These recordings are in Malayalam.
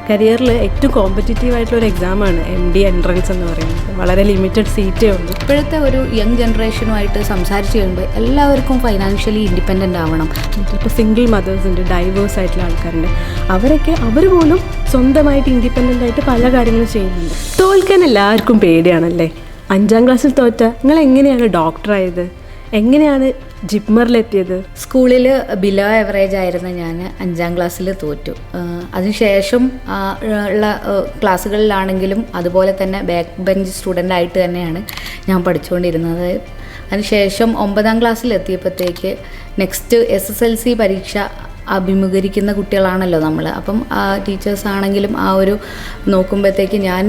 കരിയറിൽ ഏറ്റവും കോമ്പറ്റീറ്റീവ് ആയിട്ടുള്ള ഒരു എക്സാമാണ് MD എൻട്രൻസ് എന്ന് പറയുന്നത്. വളരെ ലിമിറ്റഡ് സീറ്റേ ഉള്ളൂ. ഇപ്പോഴത്തെ ഒരു യങ് ജനറേഷനുമായിട്ട് സംസാരിച്ച് കഴിയുമ്പോൾ എല്ലാവർക്കും ഫൈനാൻഷ്യലി ഇൻഡിപെൻഡൻ്റ് ആവണം. ഇപ്പോൾ സിംഗിൾ മദേഴ്സ് ഉണ്ട്, ഡൈവേഴ്സ് ആയിട്ടുള്ള ആൾക്കാരുണ്ട്. അവർ പോലും സ്വന്തമായിട്ട് ഇൻഡിപെൻഡൻ്റ് ആയിട്ട് പല കാര്യങ്ങളും ചെയ്യുന്നുണ്ട്. തോൽക്കാൻ എല്ലാവർക്കും പേടിയാണല്ലേ. 5ാം ക്ലാസ്സിൽ തോറ്റ നിങ്ങൾ എങ്ങനെയാണ് ഡോക്ടറായത്? എങ്ങനെയാണ് ജിപ്മറിലെത്തിയത്? സ്കൂളിൽ ബിലോ എവറേജ് ആയിരുന്ന ഞാൻ 5ാം ക്ലാസ്സിൽ തോറ്റു. അതിനുശേഷം ഉള്ള ക്ലാസ്സുകളിലാണെങ്കിലും അതുപോലെ തന്നെ ബാക്ക് ബെഞ്ച് സ്റ്റുഡൻ്റായിട്ട് തന്നെയാണ് ഞാൻ പഠിച്ചുകൊണ്ടിരുന്നത്. അതിനുശേഷം 9ാം ക്ലാസ്സിലെത്തിയപ്പോഴത്തേക്ക് നെക്സ്റ്റ് SSLC പരീക്ഷ അഭിമുഖീകരിക്കുന്ന കുട്ടികളാണല്ലോ നമ്മൾ. അപ്പം ടീച്ചേഴ്സ് ആണെങ്കിലും ആ ഒരു നോക്കുമ്പോഴത്തേക്ക് ഞാൻ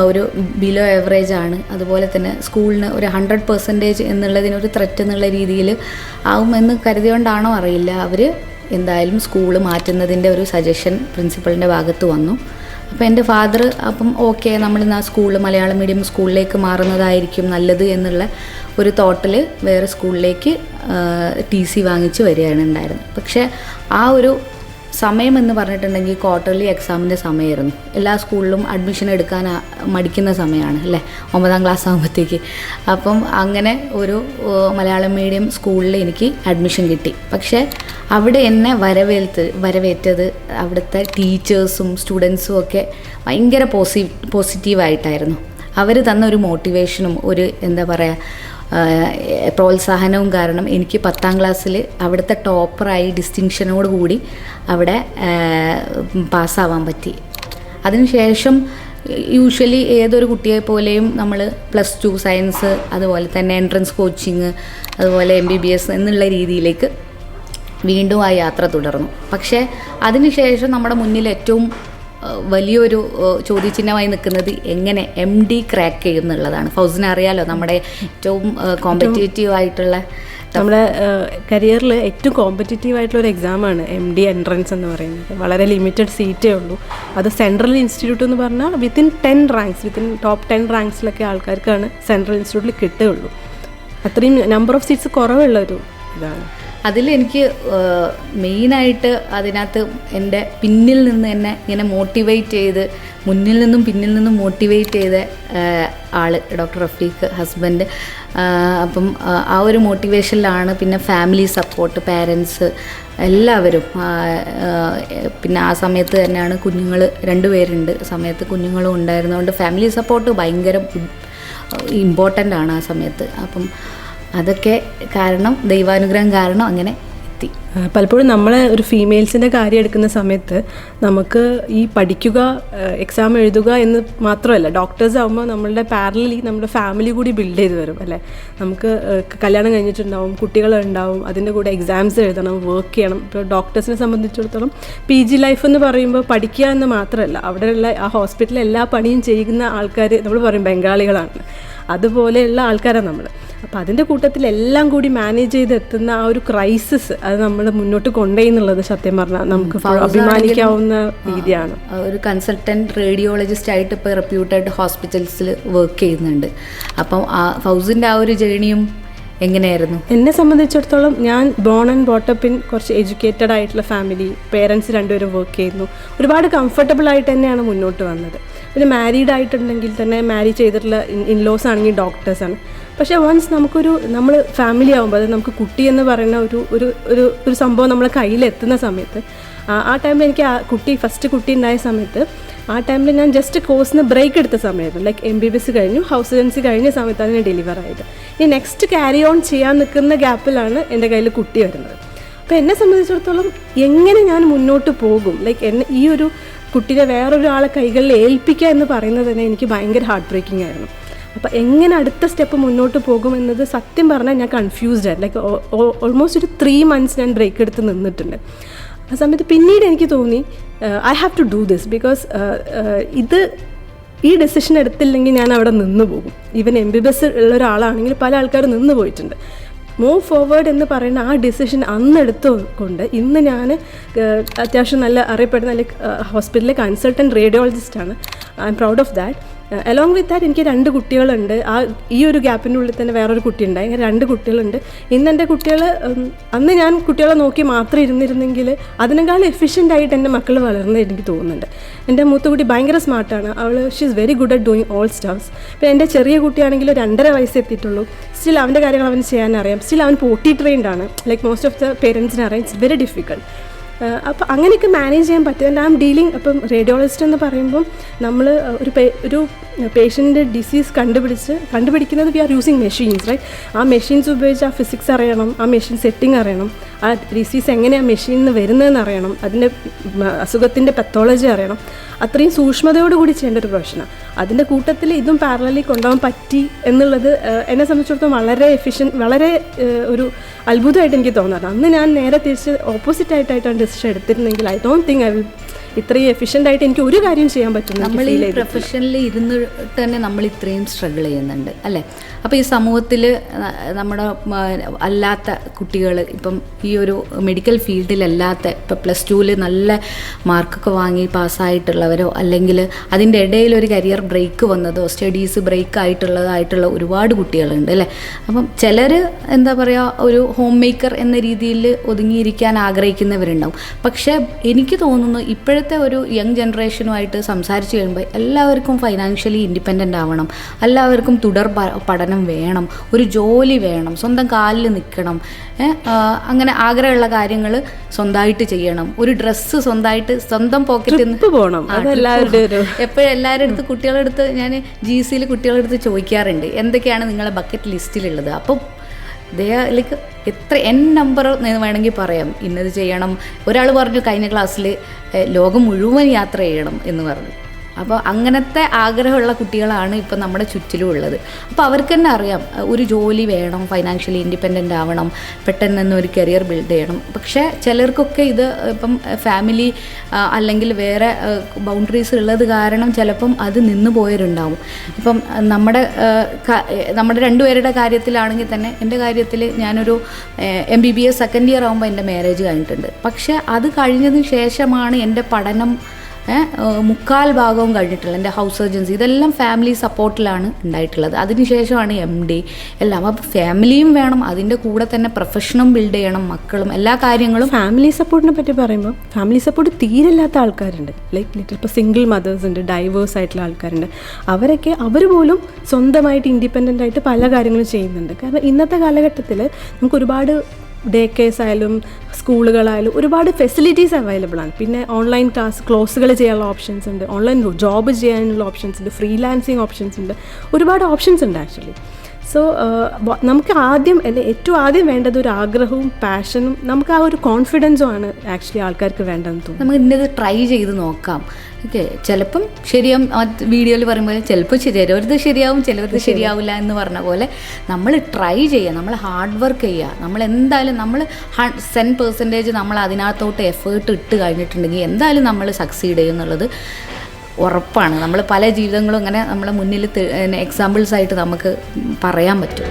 ഒരു ബിലോ എവറേജ് ആണ്. അതുപോലെ തന്നെ സ്കൂളിന് ഒരു 100% എന്നുള്ളതിനൊരു ത്രെറ്റ് എന്നുള്ള രീതിയിൽ ആവുമെന്ന് കരുതിയോണ്ടാണോ അറിയില്ല, അവർ എന്തായാലും സ്കൂള് മാറ്റുന്നതിൻ്റെ ഒരു സജഷൻ പ്രിൻസിപ്പളിൻ്റെ ഭാഗത്ത് വന്നു. അപ്പോൾ എൻ്റെ ഫാദർ അപ്പം ഓക്കെ, നമ്മളിന്ന് ആ സ്കൂളിൽ മലയാളം മീഡിയം സ്കൂളിലേക്ക് മാറുന്നതായിരിക്കും നല്ലത് എന്നുള്ള ഒരു തോട്ടിൽ വേറെ സ്കൂളിലേക്ക് TC വാങ്ങിച്ച് വരികയാണ് ഉണ്ടായിരുന്നത്. പക്ഷേ ആ ഒരു സമയമെന്ന് പറഞ്ഞിട്ടുണ്ടെങ്കിൽ ക്വാർട്ടർലി എക്സാമിൻ്റെ സമയമായിരുന്നു. എല്ലാ സ്കൂളിലും അഡ്മിഷൻ എടുക്കാൻ മടിക്കുന്ന സമയമാണ് അല്ലേ, 9ാം ക്ലാസ് ആകുമ്പോഴത്തേക്ക്. അപ്പം അങ്ങനെ ഒരു മലയാളം മീഡിയം സ്കൂളിൽ എനിക്ക് അഡ്മിഷൻ കിട്ടി. പക്ഷേ അവിടെ എന്നെ വരവേറ്റത് അവിടുത്തെ ടീച്ചേഴ്സും സ്റ്റുഡൻസും ഒക്കെ ഭയങ്കര പോസിറ്റീവായിട്ടായിരുന്നു. അവർ തന്ന ഒരു മോട്ടിവേഷനും ഒരു എന്താ പറയുക പ്രോത്സാഹനവും കാരണം എനിക്ക് 10ാം ക്ലാസ്സിൽ അവിടുത്തെ ടോപ്പറായി ഡിസ്റ്റിങ്ഷനോട് കൂടി അവിടെ പാസ്സാവാൻ പറ്റി. അതിനുശേഷം യൂഷ്വലി ഏതൊരു കുട്ടിയെ പോലെയും നമ്മൾ +2 സയൻസ്, അതുപോലെ തന്നെ എൻട്രൻസ് കോച്ചിങ്, അതുപോലെ MBBS എന്നുള്ള രീതിയിലേക്ക് വീണ്ടും ആ യാത്ര തുടർന്നു. പക്ഷേ അതിനുശേഷം നമ്മുടെ മുന്നിൽ ഏറ്റവും വലിയൊരു ചോദ്യചിഹ്നമായി നിൽക്കുന്നത് എങ്ങനെ MD ക്രാക്ക് ചെയ്യും എന്നുള്ളതാണ്. ഫൗസിനെ അറിയാലോ, നമ്മുടെ ഏറ്റവും കോമ്പറ്റേറ്റീവ് ആയിട്ടുള്ള നമ്മുടെ കരിയറിൽ ഏറ്റവും കോമ്പറ്റീറ്റീവ് ആയിട്ടുള്ള ഒരു എക്സാമാണ് MD എൻട്രൻസ് എന്ന് പറയുന്നത്. വളരെ ലിമിറ്റഡ് സീറ്റേ ഉള്ളൂ. അത് സെൻട്രൽ ഇൻസ്റ്റിറ്റ്യൂട്ട് എന്ന് പറഞ്ഞാൽ വിത്തിൻ ടോപ്പ് 10 റാങ്ക്സിലൊക്കെ ആൾക്കാർക്കാണ് സെൻട്രൽ ഇൻസ്റ്റിറ്റ്യൂട്ടിൽ കിട്ടുകയുള്ളൂ. അത്രയും നമ്പർ ഓഫ് സീറ്റ്സ് കുറവുള്ളൊരു ഇതാണ്. അതിലെനിക്ക് മെയിനായിട്ട് അതിനകത്ത് എൻ്റെ പിന്നിൽ നിന്ന് എന്നെ ഇങ്ങനെ മോട്ടിവേറ്റ് ചെയ്ത്, മുന്നിൽ നിന്നും പിന്നിൽ നിന്നും മോട്ടിവേറ്റ് ചെയ്ത ആൾ ഡോക്ടർ റഫീഖ്, ഹസ്ബൻഡ്. അപ്പം ആ ഒരു മോട്ടിവേഷനിലാണ്. പിന്നെ ഫാമിലി സപ്പോർട്ട്, പാരൻസ് എല്ലാവരും. പിന്നെ ആ സമയത്ത് തന്നെയാണ് കുഞ്ഞുങ്ങൾ 2 പേരുണ്ട്, സമയത്ത് കുഞ്ഞുങ്ങളും ഉണ്ടായിരുന്നതുകൊണ്ട് ഫാമിലി സപ്പോർട്ട് ഭയങ്കര ഇമ്പോർട്ടൻ്റ് ആണ് ആ സമയത്ത്. അപ്പം അതൊക്കെ കാരണം, ദൈവാനുഗ്രഹം കാരണം അങ്ങനെ എത്തി. പലപ്പോഴും നമ്മളെ ഒരു ഫീമെയിൽസിൻ്റെ കാര്യം എടുക്കുന്ന സമയത്ത് നമുക്ക് ഈ പഠിക്കുക, എക്സാം എഴുതുക എന്ന് മാത്രമല്ല, ഡോക്ടേഴ്സ് ആകുമ്പോൾ നമ്മളുടെ പാരലലി നമ്മുടെ ഫാമിലി കൂടി ബിൽഡ് ചെയ്ത് വരും അല്ലേ. നമുക്ക് കല്യാണം കഴിഞ്ഞിട്ടുണ്ടാവും, കുട്ടികളുണ്ടാവും, അതിൻ്റെ കൂടെ എക്സാംസ് എഴുതണം, വർക്ക് ചെയ്യണം. ഇപ്പോൾ ഡോക്ടേഴ്സിനെ സംബന്ധിച്ചിടത്തോളം PG ലൈഫ് എന്ന് പറയുമ്പോൾ പഠിക്കുക എന്ന് മാത്രമല്ല, അവിടെയുള്ള ആ ഹോസ്പിറ്റലിൽ എല്ലാ പണിയും ചെയ്യുന്ന ആൾക്കാർ നമ്മൾ പറയും ബംഗാളികളാണ്. അതുപോലെയുള്ള ആൾക്കാരാണ് നമ്മൾ. അപ്പോൾ അതിൻ്റെ കൂട്ടത്തിൽ എല്ലാം കൂടി മാനേജ് ചെയ്ത് എത്തുന്ന ആ ഒരു ക്രൈസിസ്, അത് നമ്മൾ മുന്നോട്ട് കൊണ്ടുപോയെന്നുള്ളത് സത്യം പറഞ്ഞാൽ നമുക്ക് അഭിമാനിക്കാവുന്ന രീതിയാണ്. ഒരു കൺസൾട്ടൻറ്റ് റേഡിയോളജിസ്റ്റ് ആയിട്ട് ഇപ്പോൾ റെപ്യൂട്ടഡ് ഹോസ്പിറ്റൽസിൽ വർക്ക് ചെയ്യുന്നുണ്ട്. അപ്പം ഫൗസിൻ്റെ ആ ഒരു ജേണിയും എങ്ങനെയായിരുന്നു? എന്നെ സംബന്ധിച്ചിടത്തോളം ഞാൻ ബോൺ ആൻഡ് ബോട്ടപ്പ് ഇൻ കുറച്ച് എഡ്യൂക്കേറ്റഡ് ആയിട്ടുള്ള ഫാമിലി, പേരൻസ് 2 പേരും വർക്ക് ചെയ്യുന്നു. ഒരുപാട് കംഫർട്ടബിൾ ആയിട്ട് തന്നെയാണ് മുന്നോട്ട് വന്നത്. പിന്നെ മാരീഡ് ആയിട്ടുണ്ടെങ്കിൽ തന്നെ മാരി ചെയ്തിട്ടുള്ള ഇൻലോസ് ആണെങ്കിൽ ഡോക്ടേഴ്സാണ്. പക്ഷേ വൺസ് നമ്മൾ ഫാമിലി ആകുമ്പോൾ, അത് നമുക്ക് കുട്ടി എന്ന് പറയുന്ന ഒരു സംഭവം നമ്മളെ കയ്യിലെത്തുന്ന സമയത്ത്, ആ ടൈമിൽ എനിക്ക് ഫസ്റ്റ് കുട്ടി ഉണ്ടായ സമയത്ത്, ആ ടൈമിൽ ഞാൻ ജസ്റ്റ് കോഴ്സിന് ബ്രേക്ക് എടുത്ത സമയമായിരുന്നു. ലൈക്ക് MBBS കഴിഞ്ഞു, ഹൗസ് സർജൻസി കഴിഞ്ഞ സമയത്താണ് ഞാൻ ഡെലിവർ ആയത്. ഇനി നെക്സ്റ്റ് ക്യാരി ഓൺ ചെയ്യാൻ നിൽക്കുന്ന ഗ്യാപ്പിലാണ് എൻ്റെ കയ്യിൽ കുട്ടി വരുന്നത്. അപ്പോൾ എന്നെ സംബന്ധിച്ചിടത്തോളം എങ്ങനെ ഞാൻ മുന്നോട്ട് പോകും, ലൈക്ക് ഈ ഒരു കുട്ടിയെ വേറൊരാളെ കൈകളിൽ ഏൽപ്പിക്കുക എന്ന് പറയുന്നത് തന്നെ എനിക്ക് ഭയങ്കര ഹാർട്ട് ബ്രേക്കിംഗ് ആയിരുന്നു. അപ്പോൾ എങ്ങനെ അടുത്ത സ്റ്റെപ്പ് മുന്നോട്ട് പോകുമെന്നത് സത്യം പറഞ്ഞാൽ ഞാൻ കൺഫ്യൂസ്ഡ് ആയിരുന്നു. ലൈക്ക് ഓൾമോസ്റ്റ് ഒരു 3 മന്ത്സ് ഞാൻ ബ്രേക്ക് എടുത്ത് നിന്നിട്ടുണ്ട്. ആ സമയത്ത് പിന്നീട് എനിക്ക് തോന്നി I have to do this, because ഈ ഡെസിഷൻ എടുത്തില്ലെങ്കിൽ ഞാൻ അവിടെ നിന്ന് പോകും. ഈവൻ MBBS ഉള്ള ഒരാളാണെങ്കിൽ പല ആൾക്കാർ നിന്ന് പോയിട്ടുണ്ട്. മൂവ് ഫോർവേഡ് എന്ന് പറയുന്ന ആ ഡിസിഷൻ അന്നെടുത്തുകൊണ്ട് ഇന്ന് ഞാൻ അത്യാവശ്യം നല്ല അറിയപ്പെടുന്ന ഹോസ്പിറ്റലിലെ കൺസൾട്ടൻറ്റ് റേഡിയോളജിസ്റ്റാണ്. I am proud of that. Along with that എനിക്ക് 2 കുട്ടികളുണ്ട്. ഈ ഒരു ഗ്യാപ്പിൻ്റെ ഉള്ളിൽ തന്നെ വേറൊരു കുട്ടിയുണ്ടായി. അങ്ങനെ 2 കുട്ടികളുണ്ട്. ഇന്ന് എൻ്റെ കുട്ടികൾ, അന്ന് ഞാൻ കുട്ടികളെ നോക്കി മാത്രം ഇരുന്നിരുന്നെങ്കിൽ അതിനേക്കാളും എഫിഷ്യൻ്റ് ആയിട്ട് എൻ്റെ മക്കൾ വളർന്നത് എനിക്ക് തോന്നുന്നുണ്ട്. എൻ്റെ മൂത്ത കുട്ടി ഭയങ്കര സ്മാർട്ടാണ്. She is very good at doing all stuffs. പിന്നെ എൻ്റെ ചെറിയ കുട്ടിയാണെങ്കിൽ 2.5 വയസ്സ് എത്തിയിട്ടുള്ളൂ. സ്റ്റിൽ അവൻ്റെ കാര്യങ്ങൾ അവന് ചെയ്യാനറിയാം. സ്റ്റിൽ അവൻ പോട്ടി ട്രെയിൻഡ് ആണ്. ലൈക്ക് മോസ്റ്റ് ഓഫ് ദ പേരൻസിന് അറിയാം ഇറ്റ്സ് വെരി ഡിഫിക്കൾട്ട്. അപ്പോൾ അങ്ങനെയൊക്കെ മാനേജ് ചെയ്യാൻ പറ്റും. And I am dealing. അപ്പം റേഡിയോളജിസ്റ്റ് എന്ന് പറയുമ്പം നമ്മൾ ഒരു പേഷ്യൻ്റെ ഡിസീസ് കണ്ടുപിടിക്കുന്നത് we are using machines, right? ആ മെഷീൻസ് ഉപയോഗിച്ച് ആ ഫിസിക്സ് അറിയണം, ആ മെഷീൻ സെറ്റിംഗ് അറിയണം, ആ ഡിസീസ് എങ്ങനെയാണ് മെഷീനിൽ നിന്ന് വരുന്നതെന്ന് അറിയണം, അതിൻ്റെ അസുഖത്തിൻ്റെ പെത്തോളജി അറിയണം. അത്രയും സൂക്ഷ്മതയോടുകൂടി ചെയ്യേണ്ട ഒരു പ്രൊഫഷനാണ്. അതിൻ്റെ കൂട്ടത്തിൽ ഇതും പാരലലി കൊണ്ടുപോകാൻ പറ്റി എന്നുള്ളത് എന്നെ സംബന്ധിച്ചിടത്തോളം വളരെ ഒരു അത്ഭുതമായിട്ട് എനിക്ക് തോന്നാറ്. അന്ന് ഞാൻ നേരെ തിരിച്ച് ഓപ്പോസിറ്റായിട്ടാണ് ഡിസിഷൻ എടുത്തിരുന്നെങ്കിൽ I don't think I will ഇത്രയും എഫിഷ്യൻ്റ് ആയിട്ട് എനിക്ക് ഒരു കാര്യം ചെയ്യാൻ പറ്റും. നമ്മൾ ഈ പ്രൊഫഷനിൽ ഇരുന്നിട്ട് തന്നെ നമ്മൾ ഇത്രയും സ്ട്രഗിൾ ചെയ്യുന്നുണ്ട് അല്ലേ? അപ്പോൾ ഈ സമൂഹത്തിൽ നമ്മുടെ അല്ലാത്ത കുട്ടികൾ, ഇപ്പം ഈ ഒരു മെഡിക്കൽ ഫീൽഡിലല്ലാത്ത, ഇപ്പം +2 നല്ല മാർക്കൊക്കെ വാങ്ങി പാസ്സായിട്ടുള്ളവരോ അല്ലെങ്കിൽ അതിൻ്റെ ഇടയിൽ ഒരു കരിയർ ബ്രേക്ക് വന്നതോ സ്റ്റഡീസ് ബ്രേക്ക് ആയിട്ടുള്ള ഒരുപാട് കുട്ടികളുണ്ട് അല്ലേ? അപ്പം ചിലർ എന്താ പറയുക, ഒരു ഹോം മേക്കർ എന്ന രീതിയിൽ ഒതുങ്ങിയിരിക്കാൻ ആഗ്രഹിക്കുന്നവരുണ്ടാവും. പക്ഷേ എനിക്ക് തോന്നുന്നു ഇപ്പോഴത്തെ ഒരു യങ് ജനറേഷനുമായിട്ട് സംസാരിച്ച് കഴിയുമ്പോൾ എല്ലാവർക്കും ഫൈനാൻഷ്യലി ഇൻഡിപെൻഡൻ്റ് ആവണം, എല്ലാവർക്കും തുടർ പഠനം വേണം, ഒരു ജോലി വേണം, സ്വന്തം കാലിൽ നിൽക്കണം, അങ്ങനെ ആഗ്രഹമുള്ള കാര്യങ്ങൾ സ്വന്തമായിട്ട് ചെയ്യണം, ഒരു ഡ്രസ്സ് സ്വന്തം പോക്കറ്റിൽ നിന്ന് പോകണം. എപ്പോഴും എല്ലാവരുടെ അടുത്ത് കുട്ടികളുടെ അടുത്ത് ഞാൻ GCയിൽ കുട്ടികളുടെ അടുത്ത് ചോദിക്കാറുണ്ട് എന്തൊക്കെയാണ് നിങ്ങളെ ബക്കറ്റ് ലിസ്റ്റിലുള്ളത്. അപ്പം ലൈക്ക് എത്ര നമ്പർ വേണമെങ്കിൽ പറയാം, ഇന്നത് ചെയ്യണം. ഒരാൾ പറഞ്ഞു കഴിഞ്ഞ ക്ലാസ്സിൽ ലോകം മുഴുവൻ യാത്ര ചെയ്യണം എന്ന് പറഞ്ഞു. അപ്പോൾ അങ്ങനത്തെ ആഗ്രഹമുള്ള കുട്ടികളാണ് ഇപ്പം നമ്മുടെ ചുറ്റിലും ഉള്ളത്. അപ്പോൾ അവർക്ക് തന്നെ അറിയാം ഒരു ജോലി വേണം, ഫൈനാൻഷ്യലി ഇൻഡിപെൻഡൻ്റ് ആവണം, പെട്ടെന്ന് തന്നെ ഒരു കരിയർ ബിൽഡ് ചെയ്യണം. പക്ഷേ ചിലർക്കൊക്കെ ഇത് ഇപ്പം ഫാമിലി അല്ലെങ്കിൽ വേറെ ബൗണ്ടറീസ് ഉള്ളത് കാരണം ചിലപ്പം അത് നിന്ന് പോയവരുണ്ടാവും. ഇപ്പം നമ്മുടെ രണ്ടുപേരുടെ കാര്യത്തിലാണെങ്കിൽ തന്നെ എൻ്റെ കാര്യത്തിൽ ഞാനൊരു MBBS സെക്കൻഡ് ഇയർ ആകുമ്പോൾ എൻ്റെ മാരേജ് കഴിഞ്ഞിട്ടുണ്ട്. പക്ഷേ അത് കഴിഞ്ഞതിന് ശേഷമാണ് എൻ്റെ പഠനം 3/4 ഭാഗവും കഴിഞ്ഞിട്ടുള്ളത്. എൻ്റെ ഹൗസ് സർജൻസി ഇതെല്ലാം ഫാമിലി സപ്പോർട്ടിലാണ് ഉണ്ടായിട്ടുള്ളത്. അതിനുശേഷമാണ് MD എല്ലാം. അപ്പോൾ ഫാമിലിയും വേണം, അതിൻ്റെ കൂടെ തന്നെ പ്രൊഫഷനും ബിൽഡ് ചെയ്യണം, മക്കളും എല്ലാ കാര്യങ്ങളും. ഫാമിലി സപ്പോർട്ടിനെ പറ്റി പറയുമ്പോൾ ഫാമിലി സപ്പോർട്ട് തീരില്ലാത്ത ആൾക്കാരുണ്ട്. ലൈക്ക് ഇപ്പോൾ സിംഗിൾ മദേഴ്സ് ഉണ്ട്, ഡൈവേഴ്സ് ആയിട്ടുള്ള ആൾക്കാരുണ്ട്. അവർ പോലും സ്വന്തമായിട്ട് ഇൻഡിപെൻഡൻ്റ് ആയിട്ട് പല കാര്യങ്ങളും ചെയ്യുന്നുണ്ട്. കാരണം ഇന്നത്തെ കാലഘട്ടത്തിൽ നമുക്ക് ഒരുപാട് ഡേ കെയർസ് ആയാലും സ്കൂളുകളായാലും ഒരുപാട് ഫെസിലിറ്റീസ് അവൈലബിൾ ആണ്. പിന്നെ ഓൺലൈൻ ക്ലോസുകൾ ചെയ്യാനുള്ള ഓപ്ഷൻസ് ഉണ്ട്, ഓൺലൈൻ ജോബ് ചെയ്യാനുള്ള ഓപ്ഷൻസ് ഉണ്ട്, ഫ്രീലാൻസിങ് ഓപ്ഷൻസ് ഉണ്ട്, ഒരുപാട് ഓപ്ഷൻസ് ഉണ്ട് ആക്ച്വലി. സോ നമുക്ക് ഏറ്റവും ആദ്യം വേണ്ടത് ഒരു ആഗ്രഹവും പാഷനും നമുക്ക് ആ ഒരു കോൺഫിഡൻസും ആണ് ആക്ച്വലി ആൾക്കാർക്ക് വേണ്ടതെന്ന് തോന്നുന്നു. നമുക്ക് ഇന്നത് ട്രൈ ചെയ്ത് നോക്കാം. ഓക്കെ, ചിലപ്പം ശരിയാവും. വീഡിയോയിൽ പറയുമ്പോൾ ചിലപ്പോൾ ചിലവരത് ശരിയാവും, ചിലവരത് ശരിയാവില്ല എന്ന് പറഞ്ഞ പോലെ നമ്മൾ ട്രൈ ചെയ്യുക, നമ്മൾ ഹാർഡ് വർക്ക് ചെയ്യുക. നമ്മൾ എന്തായാലും 100% നമ്മൾ അതിനകത്തോട്ട് എഫേർട്ട് ഇട്ട് കഴിഞ്ഞിട്ടുണ്ടെങ്കിൽ എന്തായാലും നമ്മൾ സക്സീഡ് ചെയ്യും എന്നുള്ളത് ഉറപ്പാണ്. നമ്മൾ പല ജീവിതങ്ങളും അങ്ങനെ നമ്മളെ മുന്നിൽ എക്സാമ്പിൾസ് ആയിട്ട് നമുക്ക് പറയാൻ പറ്റും.